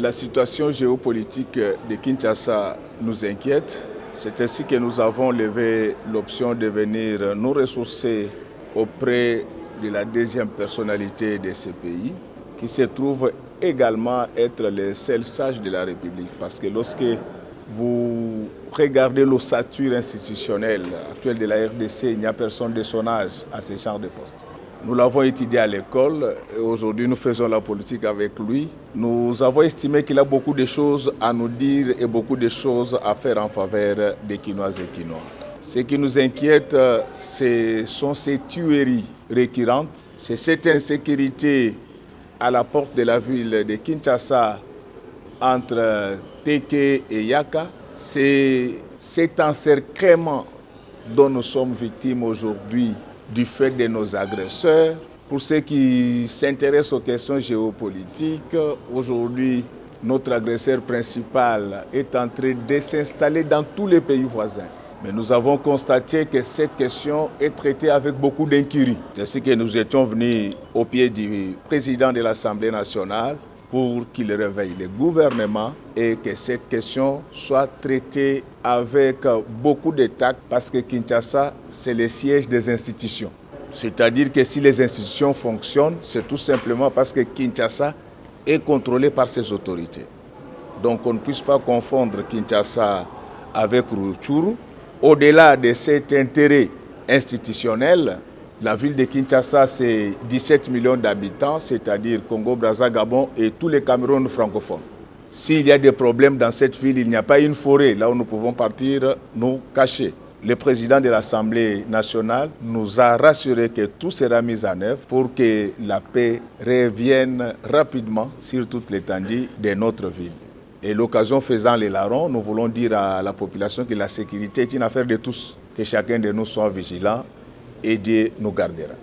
La situation géopolitique de Kinshasa nous inquiète. C'est ainsi que nous avons levé l'option de venir nous ressourcer auprès de la deuxième personnalité de ce pays, qui se trouve également être le seul sage de la République. Parce que lorsque vous regardez l'ossature institutionnelle actuelle de la RDC, il n'y a personne de son âge à ce genre de poste. Nous l'avons étudié à l'école et aujourd'hui nous faisons la politique avec lui. Nous avons estimé qu'il a beaucoup de choses à nous dire et beaucoup de choses à faire en faveur des Kinoises et Kinois. Ce qui nous inquiète, ce sont ces tueries récurrentes, c'est cette insécurité à la porte de la ville de Kinshasa entre Teke et Yaka. C'est cet encerclement dont nous sommes victimes aujourd'hui du fait de nos agresseurs. Pour ceux qui s'intéressent aux questions géopolitiques, aujourd'hui, notre agresseur principal est en train de s'installer dans tous les pays voisins. Mais nous avons constaté que cette question est traitée avec beaucoup d'incurie. C'est ce que nous étions venus au pied du président de l'Assemblée nationale pour qu'il réveille le gouvernement et que cette question soit traitée avec beaucoup de tact parce que Kinshasa, c'est le siège des institutions. C'est-à-dire que si les institutions fonctionnent, c'est tout simplement parce que Kinshasa est contrôlé par ses autorités. Donc on ne puisse pas confondre Kinshasa avec Rutshuru. Au-delà de cet intérêt institutionnel, la ville de Kinshasa, c'est 17 millions d'habitants, c'est-à-dire Congo, Brazza, Gabon et tous les Cameroun francophones. S'il y a des problèmes dans cette ville, il n'y a pas une forêt là où nous pouvons partir nous cacher. Le président de l'Assemblée nationale nous a rassuré que tout sera mis en œuvre pour que la paix revienne rapidement sur toute l'étendue de notre ville. Et l'occasion faisant les larrons, nous voulons dire à la population que la sécurité est une affaire de tous, que chacun de nous soit vigilant et Dieu nous gardera.